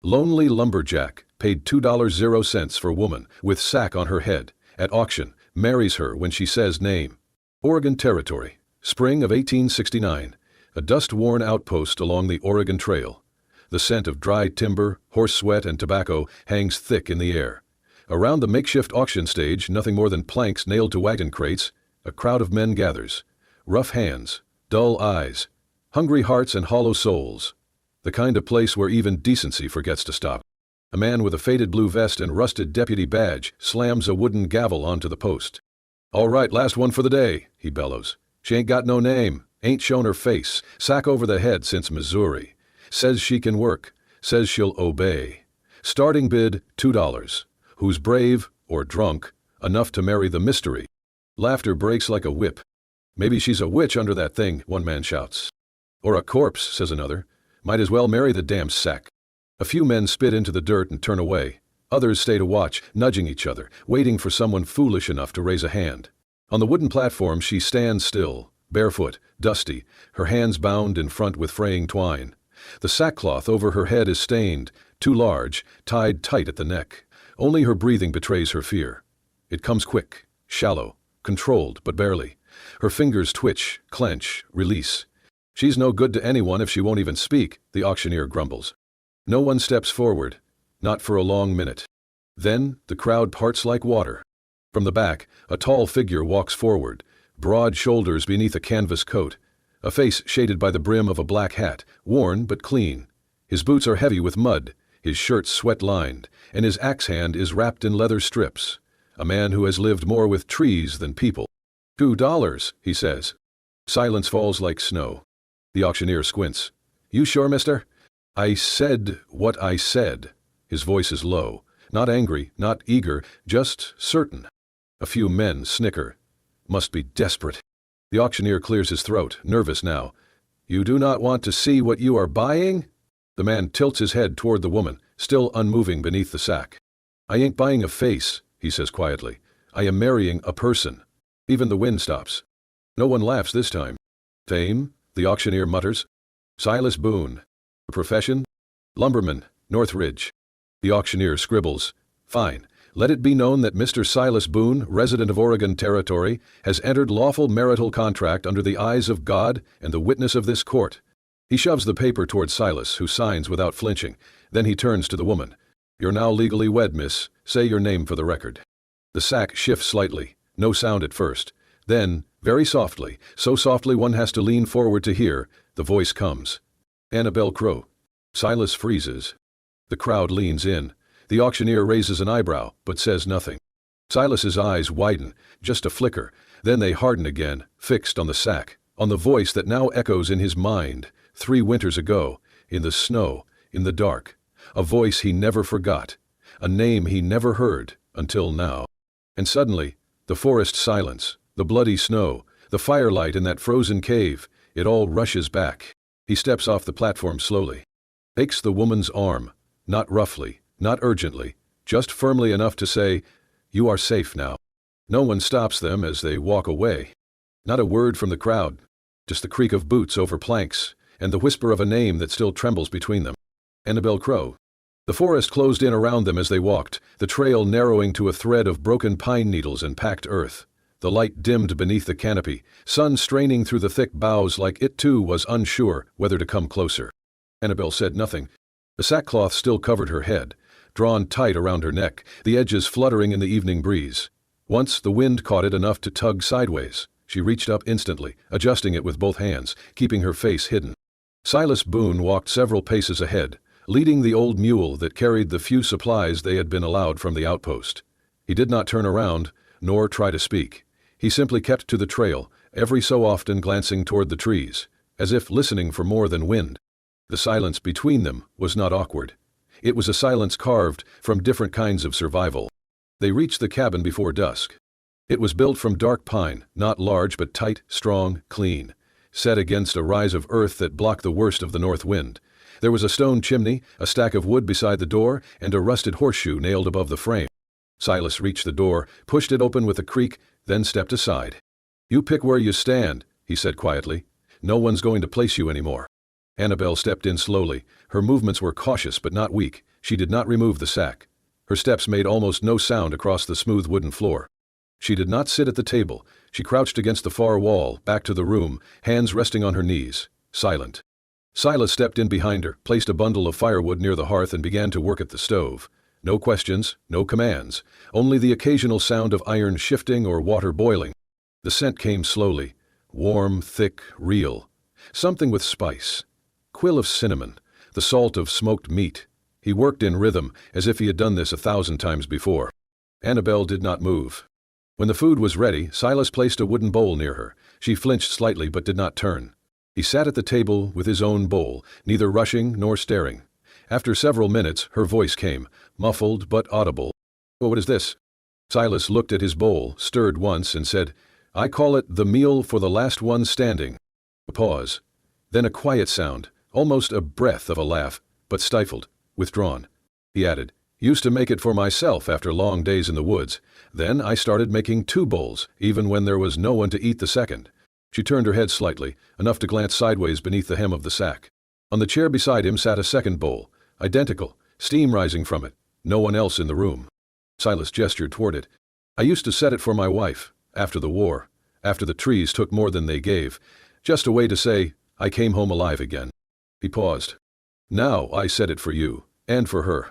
Lonely lumberjack, paid $2.00 for woman with sack on her head, at auction, marries her when she says name. Oregon Territory, spring of 1869, a dust-worn outpost along the Oregon Trail. The scent of dry timber, horse sweat, and tobacco hangs thick in the air. Around the makeshift auction stage, nothing more than planks nailed to wagon crates, a crowd of men gathers. Rough hands, dull eyes, hungry hearts and hollow souls. The kind of place where even decency forgets to stop. A man with a faded blue vest and rusted deputy badge slams a wooden gavel onto the post. "All right, last one for the day," he bellows. "She ain't got no name, ain't shown her face, sack over the head since Missouri. Says she can work, says she'll obey. Starting bid, $2. Who's brave, or drunk, enough to marry the mystery?" Laughter breaks like a whip. "Maybe she's a witch under that thing," one man shouts. "Or a corpse," says another. "Might as well marry the damn sack." A few men spit into the dirt and turn away. Others stay to watch, nudging each other, waiting for someone foolish enough to raise a hand. On the wooden platform she stands still, barefoot, dusty, her hands bound in front with fraying twine. The sackcloth over her head is stained, too large, tied tight at the neck. Only her breathing betrays her fear. It comes quick, shallow, controlled, but barely. Her fingers twitch, clench, release. "She's no good to anyone if she won't even speak," the auctioneer grumbles. No one steps forward, not for a long minute. Then the crowd parts like water. From the back, a tall figure walks forward, broad shoulders beneath a canvas coat, a face shaded by the brim of a black hat, worn but clean. His boots are heavy with mud, his shirt sweat-lined, and his axe hand is wrapped in leather strips. A man who has lived more with trees than people. $2, he says. Silence falls like snow. The auctioneer squints. "You sure, mister?" "I said what I said." His voice is low, not angry, not eager, just certain. A few men snicker. Must be desperate. The auctioneer clears his throat, nervous now. "You do not want to see what you are buying?" The man tilts his head toward the woman, still unmoving beneath the sack. "I ain't buying a face," he says quietly. "I am marrying a person." Even the wind stops. No one laughs this time. "Fame?" the auctioneer mutters. "Silas Boone." "Profession?" "Lumberman, Northridge." The auctioneer scribbles. "Fine. Let it be known that Mr. Silas Boone, resident of Oregon Territory, has entered lawful marital contract under the eyes of God and the witness of this court." He shoves the paper toward Silas, who signs without flinching. Then he turns to the woman. "You're now legally wed, miss. Say your name for the record." The sack shifts slightly. No sound at first. Then, very softly, so softly one has to lean forward to hear, the voice comes. "Annabelle Crow." Silas freezes. The crowd leans in. The auctioneer raises an eyebrow, but says nothing. Silas's eyes widen, just a flicker, then they harden again, fixed on the sack, on the voice that now echoes in his mind, 3 winters ago, in the snow, in the dark. A voice he never forgot, a name he never heard, until now. And suddenly, the forest silence, the bloody snow, the firelight in that frozen cave, it all rushes back. He steps off the platform slowly. Takes the woman's arm, not roughly, not urgently, just firmly enough to say, "You are safe now." No one stops them as they walk away. Not a word from the crowd, just the creak of boots over planks, and the whisper of a name that still trembles between them. Annabelle Crow. The forest closed in around them as they walked, the trail narrowing to a thread of broken pine needles and packed earth. The light dimmed beneath the canopy, sun straining through the thick boughs like it too was unsure whether to come closer. Annabelle said nothing. The sackcloth still covered her head, drawn tight around her neck, the edges fluttering in the evening breeze. Once the wind caught it enough to tug sideways. She reached up instantly, adjusting it with both hands, keeping her face hidden. Silas Boone walked several paces ahead, leading the old mule that carried the few supplies they had been allowed from the outpost. He did not turn around, nor try to speak. He simply kept to the trail, every so often glancing toward the trees, as if listening for more than wind. The silence between them was not awkward. It was a silence carved from different kinds of survival. They reached the cabin before dusk. It was built from dark pine, not large but tight, strong, clean, set against a rise of earth that blocked the worst of the north wind. There was a stone chimney, a stack of wood beside the door, and a rusted horseshoe nailed above the frame. Silas reached the door, pushed it open with a creak, then stepped aside. "You pick where you stand," he said quietly. "No one's going to place you anymore." Annabelle stepped in slowly. Her movements were cautious but not weak, She did not remove the sack. Her steps made almost no sound across the smooth wooden floor. She did not sit at the table. She crouched against the far wall, back to the room, hands resting on her knees, silent. Silas stepped in behind her, placed a bundle of firewood near the hearth and began to work at the stove. No questions, no commands, only the occasional sound of iron shifting or water boiling. The scent came slowly, warm, thick, real. Something with spice. Quill of cinnamon, the salt of smoked meat. He worked in rhythm, as if he had done this 1,000 times before. Annabelle did not move. When the food was ready, Silas placed a wooden bowl near her. She flinched slightly but did not turn. He sat at the table with his own bowl, neither rushing nor staring. After several minutes, her voice came, muffled but audible. "What is this?" Silas looked at his bowl, stirred once, and said, "I call it the meal for the last one standing." A pause. Then a quiet sound, almost a breath of a laugh, but stifled, withdrawn. He added, "Used to make it for myself after long days in the woods. Then I started making 2 bowls, even when there was no one to eat the second." She turned her head slightly, enough to glance sideways beneath the hem of the sack. On the chair beside him sat a second bowl, identical, steam rising from it, no one else in the room. Silas gestured toward it. "I used to set it for my wife, after the war, after the trees took more than they gave, just a way to say, I came home alive again." He paused. "Now I set it for you, and for her."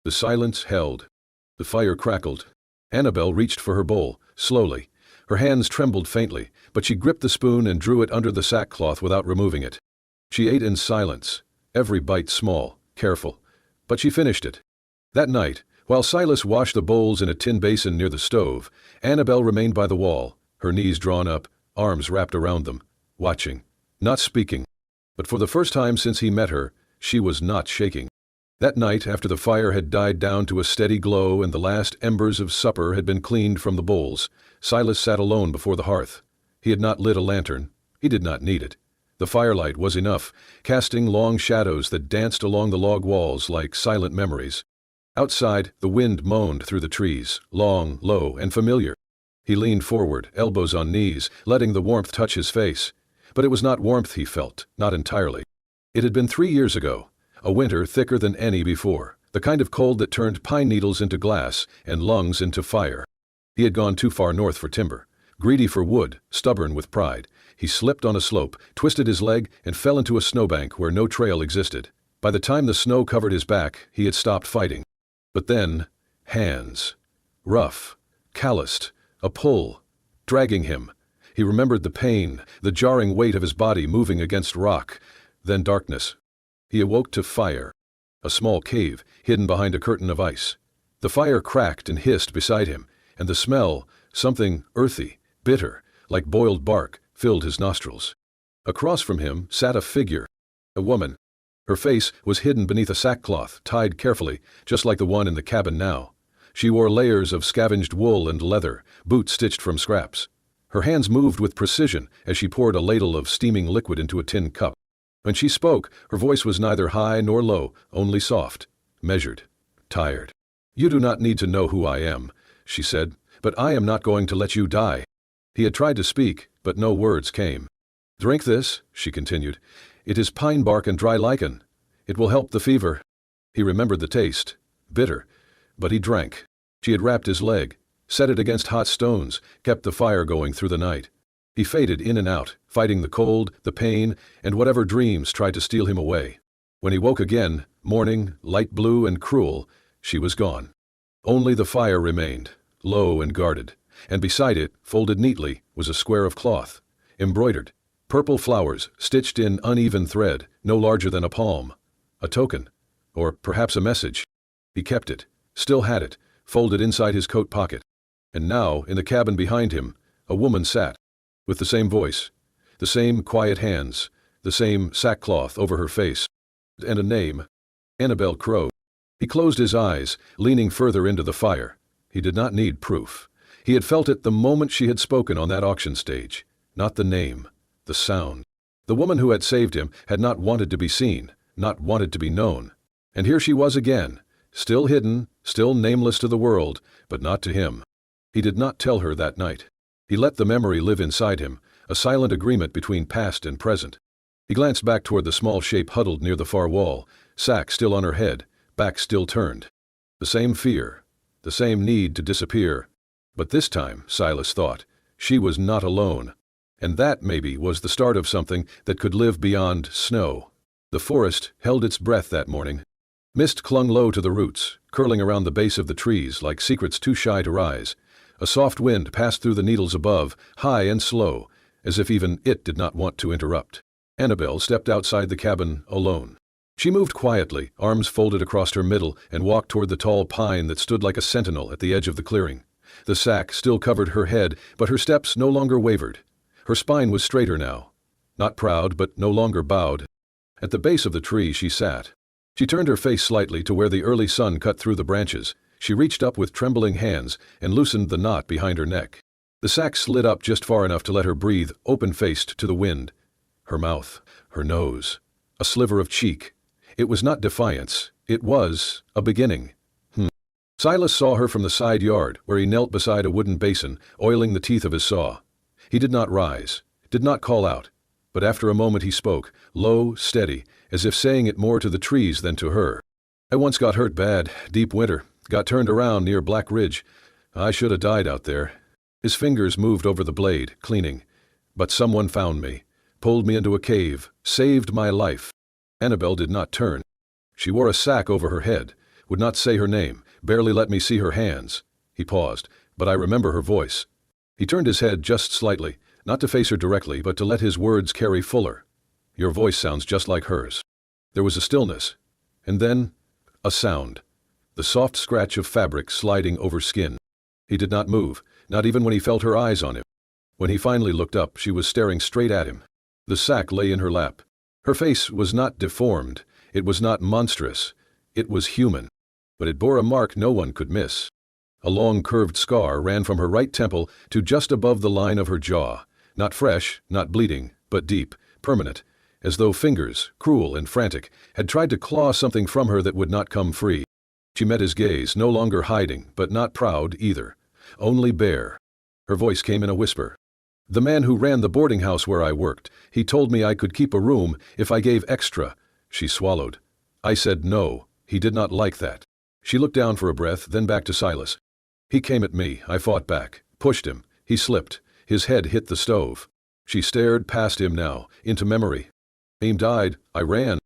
The silence held. The fire crackled. Annabelle reached for her bowl, slowly. Her hands trembled faintly, but she gripped the spoon and drew it under the sackcloth without removing it. She ate in silence, every bite small, careful, but she finished it. That night, while Silas washed the bowls in a tin basin near the stove, Annabelle remained by the wall, her knees drawn up, arms wrapped around them, watching, not speaking. But for the first time since he met her, she was not shaking. That night, after the fire had died down to a steady glow and the last embers of supper had been cleaned from the bowls, Silas sat alone before the hearth. He had not lit a lantern. He did not need it. The firelight was enough, casting long shadows that danced along the log walls like silent memories. Outside, the wind moaned through the trees, long, low, and familiar. He leaned forward, elbows on knees, letting the warmth touch his face. But it was not warmth he felt, not entirely. It had been 3 years ago. A winter thicker than any before, the kind of cold that turned pine needles into glass and lungs into fire. He had gone too far north for timber. Greedy for wood, stubborn with pride, he slipped on a slope, twisted his leg, and fell into a snowbank where no trail existed. By the time the snow covered his back, he had stopped fighting. But then, hands. Rough, calloused, a pull, dragging him. He remembered the pain, the jarring weight of his body moving against rock, then darkness. He awoke to fire. A small cave, hidden behind a curtain of ice. The fire cracked and hissed beside him, and the smell, something earthy, bitter, like boiled bark, filled his nostrils. Across from him sat a figure, a woman. Her face was hidden beneath a sackcloth, tied carefully, just like the one in the cabin now. She wore layers of scavenged wool and leather, boots stitched from scraps. Her hands moved with precision as she poured a ladle of steaming liquid into a tin cup. When she spoke, her voice was neither high nor low, only soft, measured, tired. "You do not need to know who I am," she said, "but I am not going to let you die." He had tried to speak, but no words came. "Drink this," she continued. "It is pine bark and dry lichen. It will help the fever." He remembered the taste, bitter, but he drank. She had wrapped his leg, set it against hot stones, kept the fire going through the night. He faded in and out, fighting the cold, the pain, and whatever dreams tried to steal him away. When he woke again, morning, light blue and cruel, she was gone. Only the fire remained, low and guarded, and beside it, folded neatly, was a square of cloth, embroidered, purple flowers stitched in uneven thread, no larger than a palm. A token, or perhaps a message. He kept it, still had it, folded inside his coat pocket. And now, in the cabin behind him, a woman sat, with the same voice, the same quiet hands, the same sackcloth over her face, and a name, Annabelle Crow. He closed his eyes, leaning further into the fire. He did not need proof. He had felt it the moment she had spoken on that auction stage. Not the name, the sound. The woman who had saved him had not wanted to be seen, not wanted to be known. And here she was again, still hidden, still nameless to the world, but not to him. He did not tell her that night. He let the memory live inside him, a silent agreement between past and present. He glanced back toward the small shape huddled near the far wall, sack still on her head, back still turned. The same fear, the same need to disappear. But this time, Silas thought, she was not alone. And that, maybe, was the start of something that could live beyond snow. The forest held its breath that morning. Mist clung low to the roots, curling around the base of the trees like secrets too shy to rise. A soft wind passed through the needles above, high and slow, as if even it did not want to interrupt. Annabelle stepped outside the cabin alone. She moved quietly, arms folded across her middle, and walked toward the tall pine that stood like a sentinel at the edge of the clearing. The sack still covered her head, but her steps no longer wavered. Her spine was straighter now. Not proud, but no longer bowed. At the base of the tree she sat. She turned her face slightly to where the early sun cut through the branches. She reached up with trembling hands and loosened the knot behind her neck. The sack slid up just far enough to let her breathe, open-faced to the wind. Her mouth, her nose, a sliver of cheek. It was not defiance. It was a beginning. Silas saw her from the side yard, where he knelt beside a wooden basin, oiling the teeth of his saw. He did not rise, did not call out, but after a moment he spoke, low, steady, as if saying it more to the trees than to her. I once got hurt bad, deep winter, got turned around near Black Ridge. I should have died out there. His fingers moved over the blade, cleaning. But someone found me, pulled me into a cave, saved my life. Annabelle did not turn. She wore a sack over her head, would not say her name, barely let me see her hands. He paused, but I remember her voice. He turned his head just slightly, not to face her directly, but to let his words carry fuller. Your voice sounds just like hers. There was a stillness, and then a sound. The soft scratch of fabric sliding over skin. He did not move, not even when he felt her eyes on him. When he finally looked up, she was staring straight at him. The sack lay in her lap. Her face was not deformed, it was not monstrous, it was human. But it bore a mark no one could miss. A long curved scar ran from her right temple to just above the line of her jaw, not fresh, not bleeding, but deep, permanent, as though fingers, cruel and frantic, had tried to claw something from her that would not come free. She met his gaze, no longer hiding, but not proud either, only bare. Her voice came in a whisper. The man who ran the boarding house where I worked, he told me I could keep a room if I gave extra. She swallowed. I said no, he did not like that. She looked down for a breath, then back to Silas. He came at me, I fought back, pushed him, he slipped, his head hit the stove. She stared past him now, into memory. He died, I ran.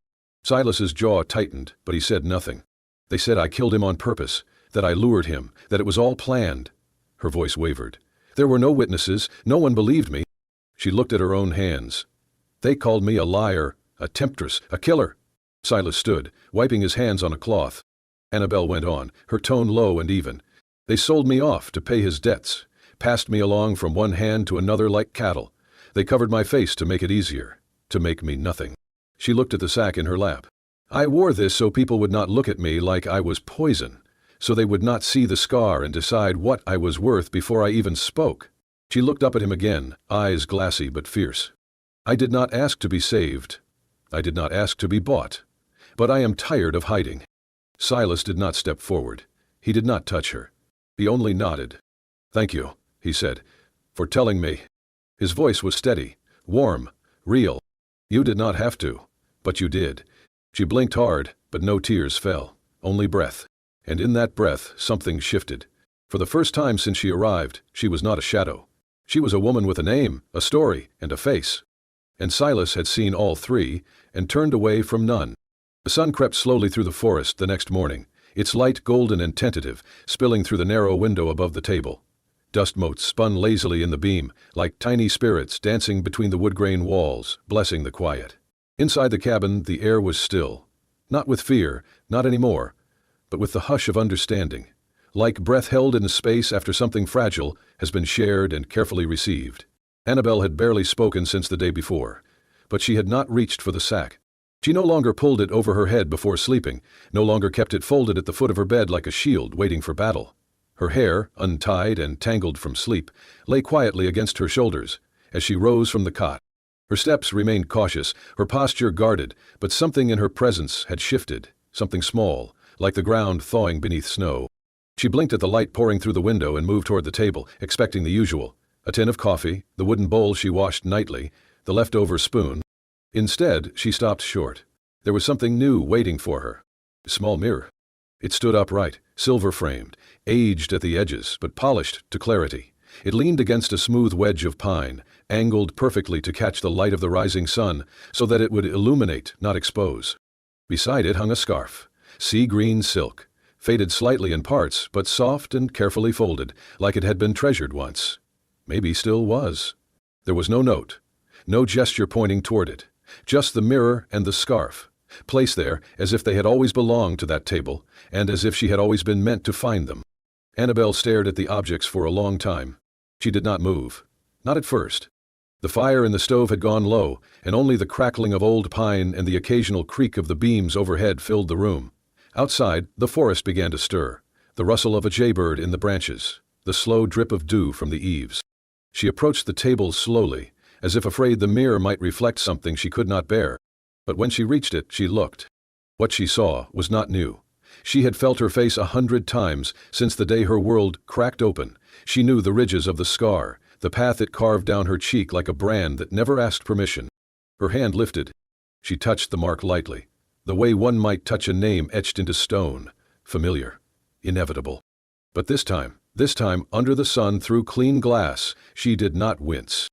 Silas's jaw tightened, but he said nothing. They said I killed him on purpose, that I lured him, that it was all planned. Her voice wavered. There were no witnesses, no one believed me. She looked at her own hands. They called me a liar, a temptress, a killer. Silas stood, wiping his hands on a cloth. Annabelle went on, her tone low and even. They sold me off to pay his debts, passed me along from one hand to another like cattle. They covered my face to make it easier, to make me nothing. She looked at the sack in her lap. I wore this so people would not look at me like I was poison, so they would not see the scar and decide what I was worth before I even spoke. She looked up at him again, eyes glassy but fierce. I did not ask to be saved. I did not ask to be bought. But I am tired of hiding. Silas did not step forward. He did not touch her. He only nodded. Thank you, he said, for telling me. His voice was steady, warm, real. You did not have to, but you did. She blinked hard, but no tears fell, only breath. And in that breath, something shifted. For the first time since she arrived, she was not a shadow. She was a woman with a name, a story, and a face. And Silas had seen all three, and turned away from none. The sun crept slowly through the forest the next morning, its light golden and tentative, spilling through the narrow window above the table. Dust motes spun lazily in the beam, like tiny spirits dancing between the wood-grain walls, blessing the quiet. Inside the cabin, the air was still. Not with fear, not anymore, but with the hush of understanding, like breath held in space after something fragile has been shared and carefully received. Annabelle had barely spoken since the day before, but she had not reached for the sack. She no longer pulled it over her head before sleeping, no longer kept it folded at the foot of her bed like a shield waiting for battle. Her hair, untied and tangled from sleep, lay quietly against her shoulders as she rose from the cot. Her steps remained cautious, her posture guarded, but something in her presence had shifted, something small, like the ground thawing beneath snow. She blinked at the light pouring through the window and moved toward the table, expecting the usual. A tin of coffee, the wooden bowl she washed nightly, the leftover spoon. Instead, she stopped short. There was something new waiting for her. A small mirror. It stood upright, silver-framed, aged at the edges, but polished to clarity. It leaned against a smooth wedge of pine, angled perfectly to catch the light of the rising sun, so that it would illuminate, not expose. Beside it hung a scarf, sea-green silk, faded slightly in parts, but soft and carefully folded, like it had been treasured once. Maybe still was. There was no note, no gesture pointing toward it, just the mirror and the scarf, placed there as if they had always belonged to that table, and as if she had always been meant to find them. Annabelle stared at the objects for a long time. She did not move. Not at first. The fire in the stove had gone low, and only the crackling of old pine and the occasional creak of the beams overhead filled the room. Outside, the forest began to stir, the rustle of a jaybird in the branches, the slow drip of dew from the eaves. She approached the table slowly, as if afraid the mirror might reflect something she could not bear. But when she reached it, she looked. What she saw was not new. She had felt her face 100 times since the day her world cracked open. She knew the ridges of the scar, the path it carved down her cheek like a brand that never asked permission. Her hand lifted. She touched the mark lightly, the way one might touch a name etched into stone, familiar, inevitable. But this time, under the sun through clean glass, she did not wince.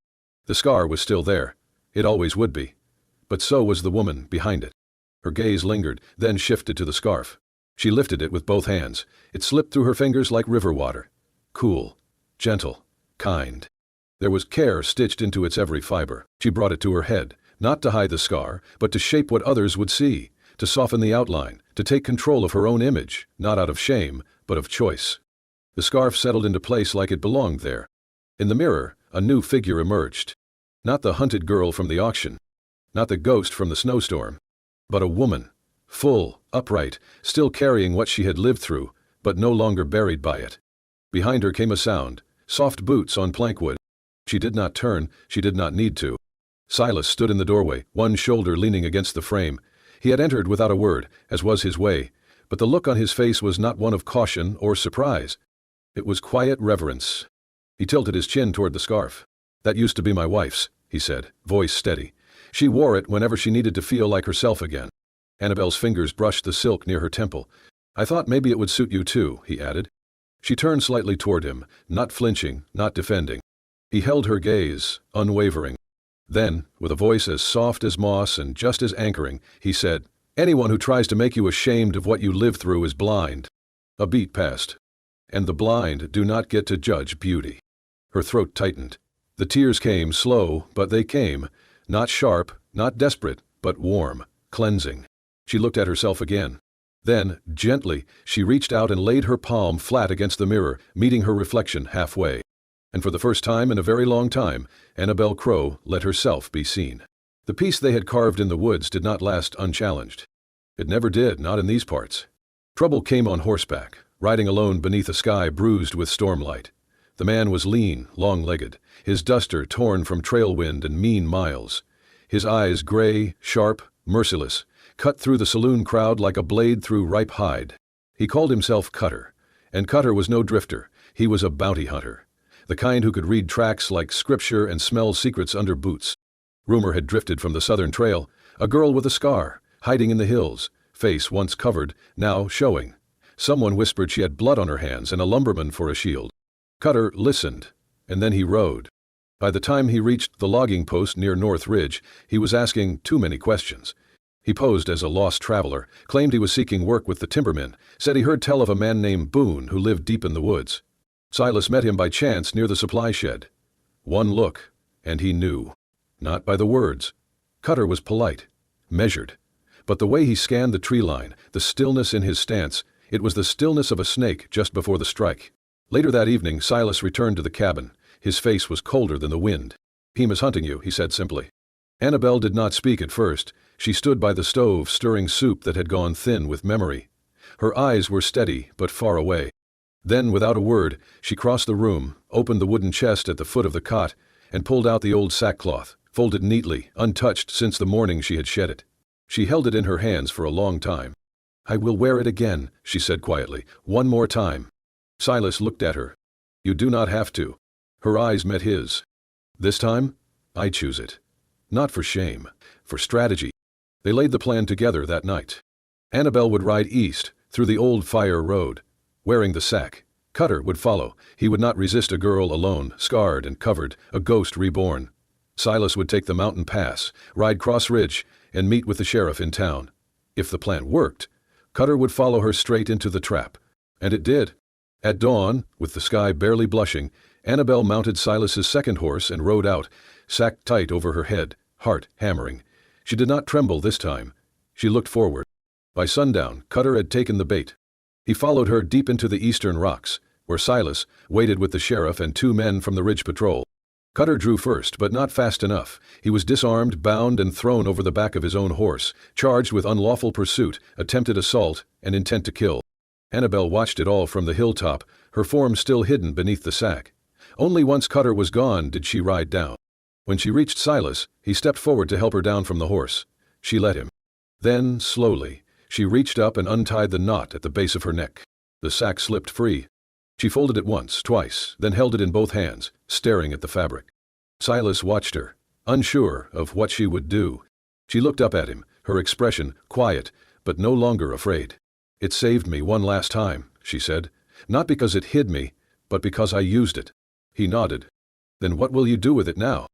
The scar was still there. It always would be. But so was the woman behind it. Her gaze lingered, then shifted to the scarf. She lifted it with both hands. It slipped through her fingers like river water. Cool, gentle, kind. There was care stitched into its every fiber. She brought it to her head, not to hide the scar, but to shape what others would see, to soften the outline, to take control of her own image, not out of shame, but of choice. The scarf settled into place like it belonged there. In the mirror, a new figure emerged. Not the hunted girl from the auction, not the ghost from the snowstorm, but a woman, full, upright, still carrying what she had lived through, but no longer buried by it. Behind her came a sound, soft boots on plankwood. She did not turn, she did not need to. Silas stood in the doorway, one shoulder leaning against the frame. He had entered without a word, as was his way, but the look on his face was not one of caution or surprise. It was quiet reverence. He tilted his chin toward the scarf. "That used to be my wife's," he said, voice steady. "She wore it whenever she needed to feel like herself again." Annabelle's fingers brushed the silk near her temple. "I thought maybe it would suit you too," he added. She turned slightly toward him, not flinching, not defending. He held her gaze, unwavering. Then, with a voice as soft as moss and just as anchoring, he said, "Anyone who tries to make you ashamed of what you lived through is blind." A beat passed. "And the blind do not get to judge beauty." Her throat tightened. The tears came slow, but they came, not sharp, not desperate, but warm, cleansing. She looked at herself again. Then, gently, she reached out and laid her palm flat against the mirror, meeting her reflection halfway. And for the first time in a very long time, Annabelle Crowe let herself be seen. The piece they had carved in the woods did not last unchallenged. It never did, not in these parts. Trouble came on horseback, riding alone beneath a sky bruised with stormlight. The man was lean, long-legged, his duster torn from trail wind and mean miles. His eyes gray, sharp, merciless, cut through the saloon crowd like a blade through ripe hide. He called himself Cutter, and Cutter was no drifter. He was a bounty hunter, the kind who could read tracks like scripture and smell secrets under boots. Rumor had drifted from the southern trail, a girl with a scar, hiding in the hills, face once covered, now showing. Someone whispered she had blood on her hands and a lumberman for a shield. Cutter listened, and then he rode. By the time he reached the logging post near North Ridge, he was asking too many questions. He posed as a lost traveler, claimed he was seeking work with the timbermen, said he heard tell of a man named Boone who lived deep in the woods. Silas met him by chance near the supply shed. One look, and he knew. Not by the words. Cutter was polite, measured. But the way he scanned the tree line, the stillness in his stance, it was the stillness of a snake just before the strike. Later that evening, Silas returned to the cabin. His face was colder than the wind. "Heem is hunting you," he said simply. Annabelle did not speak at first. She stood by the stove stirring soup that had gone thin with memory. Her eyes were steady but far away. Then, without a word, she crossed the room, opened the wooden chest at the foot of the cot, and pulled out the old sackcloth, folded neatly, untouched since the morning she had shed it. She held it in her hands for a long time. "I will wear it again," she said quietly, "one more time." Silas looked at her. "You do not have to." Her eyes met his. "This time, I choose it. Not for shame, for strategy." They laid the plan together that night. Annabelle would ride east, through the old fire road. Wearing the sack, Cutter would follow. He would not resist a girl alone, scarred and covered, a ghost reborn. Silas would take the mountain pass, ride Cross Ridge, and meet with the sheriff in town. If the plan worked, Cutter would follow her straight into the trap. And it did. At dawn, with the sky barely blushing, Annabelle mounted Silas's second horse and rode out, sack tight over her head, heart hammering. She did not tremble this time. She looked forward. By sundown, Cutter had taken the bait. He followed her deep into the eastern rocks, where Silas waited with the sheriff and 2 men from the Ridge Patrol. Cutter drew first, but not fast enough. He was disarmed, bound, and thrown over the back of his own horse, charged with unlawful pursuit, attempted assault, and intent to kill. Annabelle watched it all from the hilltop, her form still hidden beneath the sack. Only once Cutter was gone did she ride down. When she reached Silas, he stepped forward to help her down from the horse. She let him. Then, slowly, she reached up and untied the knot at the base of her neck. The sack slipped free. She folded it once, twice, then held it in both hands, staring at the fabric. Silas watched her, unsure of what she would do. She looked up at him, her expression quiet, but no longer afraid. "It saved me one last time," she said. "Not because it hid me, but because I used it." He nodded. "Then what will you do with it now?"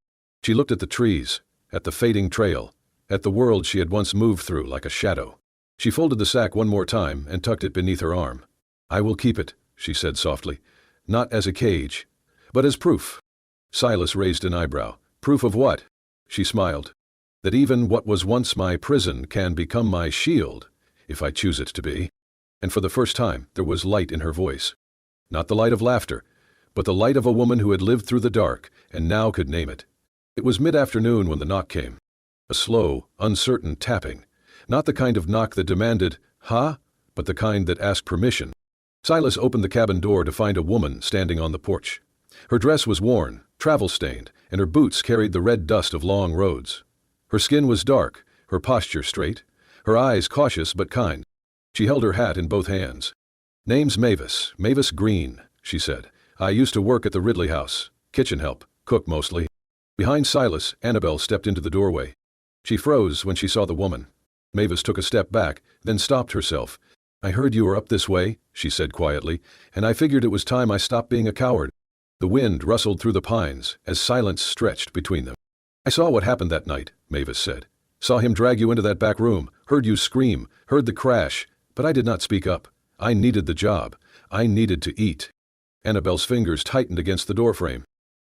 She looked at the trees, at the fading trail, at the world she had once moved through like a shadow. She folded the sack one more time and tucked it beneath her arm. "I will keep it," she said softly, "not as a cage, but as proof." Silas raised an eyebrow. "Proof of what?" She smiled. "That even what was once my prison can become my shield, if I choose it to be." And for the first time there was light in her voice. Not the light of laughter, but the light of a woman who had lived through the dark and now could name it. It was mid-afternoon when the knock came. A slow, uncertain tapping. Not the kind of knock that demanded, "Ha?" but the kind that asked permission. Silas opened the cabin door to find a woman standing on the porch. Her dress was worn, travel-stained, and her boots carried the red dust of long roads. Her skin was dark, her posture straight, her eyes cautious but kind. She held her hat in both hands. "Name's Mavis, Mavis Green," she said. "I used to work at the Ridley House, kitchen help, cook mostly." Behind Silas, Annabelle stepped into the doorway. She froze when she saw the woman. Mavis took a step back, then stopped herself. "I heard you were up this way," she said quietly, "and I figured it was time I stopped being a coward." The wind rustled through the pines as silence stretched between them. "I saw what happened that night," Mavis said. "Saw him drag you into that back room, heard you scream, heard the crash, but I did not speak up. I needed the job. I needed to eat." Annabelle's fingers tightened against the doorframe.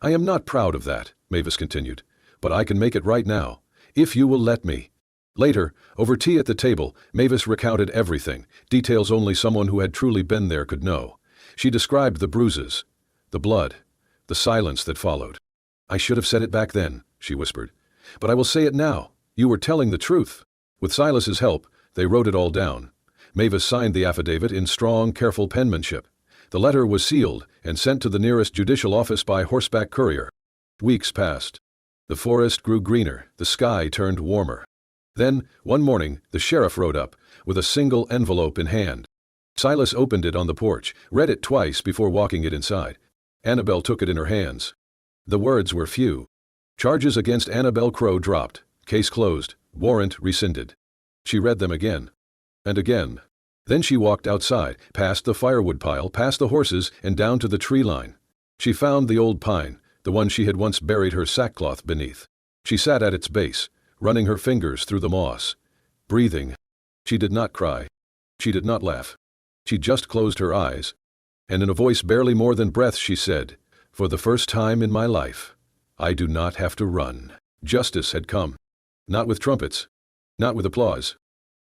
"I am not proud of that," Mavis continued, "but I can make it right now, if you will let me." Later, over tea at the table, Mavis recounted everything, details only someone who had truly been there could know. She described the bruises, the blood, the silence that followed. "I should have said it back then," she whispered, "but I will say it now. You were telling the truth." With Silas's help, they wrote it all down. Mavis signed the affidavit in strong, careful penmanship. The letter was sealed and sent to the nearest judicial office by horseback courier. Weeks passed. The forest grew greener, the sky turned warmer. Then, one morning, the sheriff rode up, with a single envelope in hand. Silas opened it on the porch, read it twice before walking it inside. Annabelle took it in her hands. The words were few. Charges against Annabelle Crow dropped, case closed, warrant rescinded. She read them again. And again. Then she walked outside, past the firewood pile, past the horses, and down to the tree line. She found the old pine, the one she had once buried her sackcloth beneath. She sat at its base, running her fingers through the moss, breathing. She did not cry. She did not laugh. She just closed her eyes. And in a voice barely more than breath she said, "For the first time in my life, I do not have to run." Justice had come. Not with trumpets. Not with applause.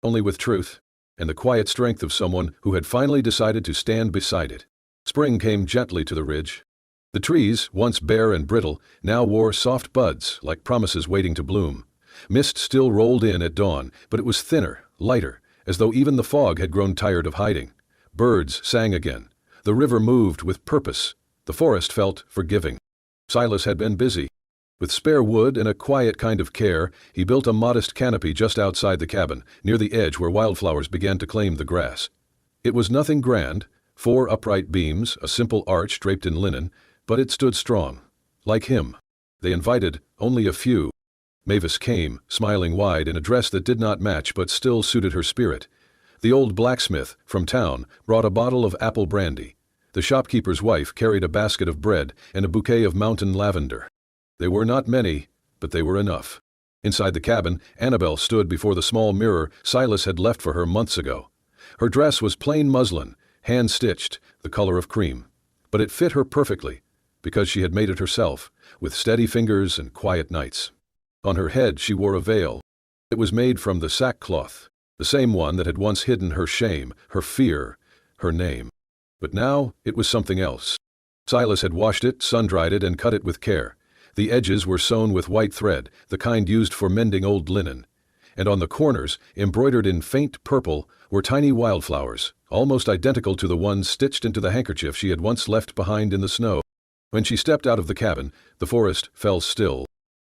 Only with truth, and the quiet strength of someone who had finally decided to stand beside it. Spring came gently to the ridge. The trees, once bare and brittle, now wore soft buds like promises waiting to bloom. Mist still rolled in at dawn, but it was thinner, lighter, as though even the fog had grown tired of hiding. Birds sang again. The river moved with purpose. The forest felt forgiving. Silas had been busy. With spare wood and a quiet kind of care, he built a modest canopy just outside the cabin, near the edge where wildflowers began to claim the grass. It was nothing grand, 4 upright beams, a simple arch draped in linen, but it stood strong. Like him. They invited only a few. Mavis came, smiling wide in a dress that did not match but still suited her spirit. The old blacksmith, from town, brought a bottle of apple brandy. The shopkeeper's wife carried a basket of bread and a bouquet of mountain lavender. They were not many, but they were enough. Inside the cabin, Annabelle stood before the small mirror Silas had left for her months ago. Her dress was plain muslin, hand-stitched, the color of cream. But it fit her perfectly, because she had made it herself, with steady fingers and quiet nights. On her head she wore a veil. It was made from the sackcloth, the same one that had once hidden her shame, her fear, her name. But now it was something else. Silas had washed it, sun-dried it, and cut it with care. The edges were sewn with white thread, the kind used for mending old linen. And on the corners, embroidered in faint purple, were tiny wildflowers, almost identical to the ones stitched into the handkerchief she had once left behind in the snow. When she stepped out of the cabin, the forest fell still.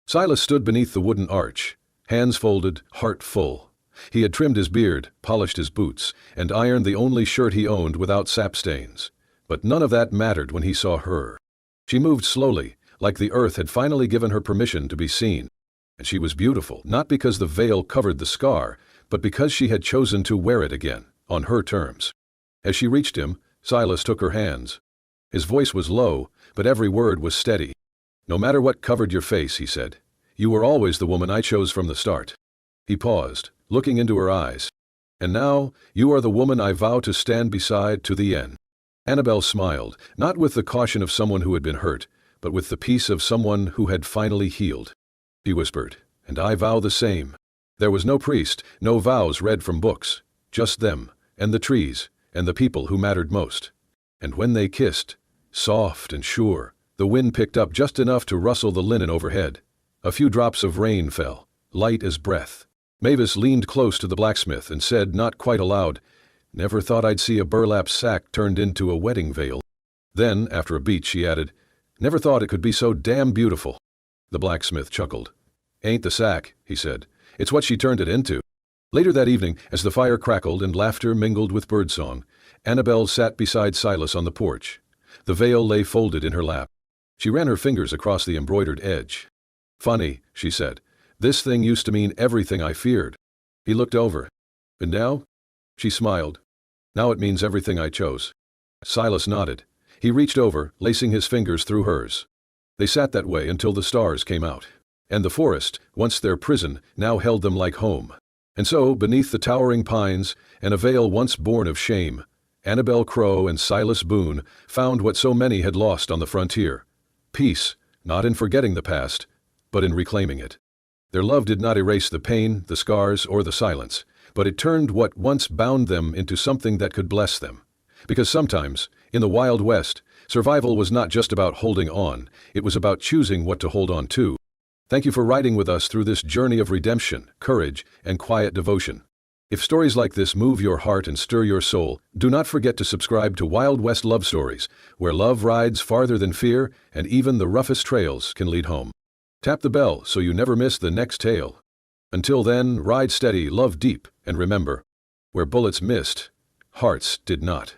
Silas stood beneath the wooden arch, hands folded, heart full. He had trimmed his beard, polished his boots, and ironed the only shirt he owned without sap stains. But none of that mattered when he saw her. She moved slowly, like the earth had finally given her permission to be seen. And she was beautiful, not because the veil covered the scar, but because she had chosen to wear it again, on her terms. As she reached him, Silas took her hands. His voice was low, but every word was steady. "No matter what covered your face," he said, "you were always the woman I chose from the start." He paused, looking into her eyes. "And now, you are the woman I vow to stand beside to the end." Annabelle smiled, not with the caution of someone who had been hurt, but with the peace of someone who had finally healed. He whispered, "And I vow the same." There was no priest, no vows read from books, just them, and the trees, and the people who mattered most. And when they kissed, soft and sure, the wind picked up just enough to rustle the linen overhead. A few drops of rain fell, light as breath. Mavis leaned close to the blacksmith and said, not quite aloud, "Never thought I'd see a burlap sack turned into a wedding veil." Then, after a beat, she added, "Never thought it could be so damn beautiful." The blacksmith chuckled. "Ain't the sack," he said. "It's what she turned it into." Later that evening, as the fire crackled and laughter mingled with birdsong, Annabelle sat beside Silas on the porch. The veil lay folded in her lap. She ran her fingers across the embroidered edge. "Funny," she said. "This thing used to mean everything I feared." He looked over. "And now?" She smiled. "Now it means everything I chose." Silas nodded. He reached over, lacing his fingers through hers. They sat that way until the stars came out. And the forest, once their prison, now held them like home. And so, beneath the towering pines, and a veil once born of shame, Annabelle Crow and Silas Boone found what so many had lost on the frontier. Peace, not in forgetting the past, but in reclaiming it. Their love did not erase the pain, the scars, or the silence, but it turned what once bound them into something that could bless them. Because sometimes, in the Wild West, survival was not just about holding on, it was about choosing what to hold on to. Thank you for riding with us through this journey of redemption, courage, and quiet devotion. If stories like this move your heart and stir your soul, do not forget to subscribe to Wild West Love Stories, where love rides farther than fear, and even the roughest trails can lead home. Tap the bell so you never miss the next tale. Until then, ride steady, love deep, and remember, where bullets missed, hearts did not.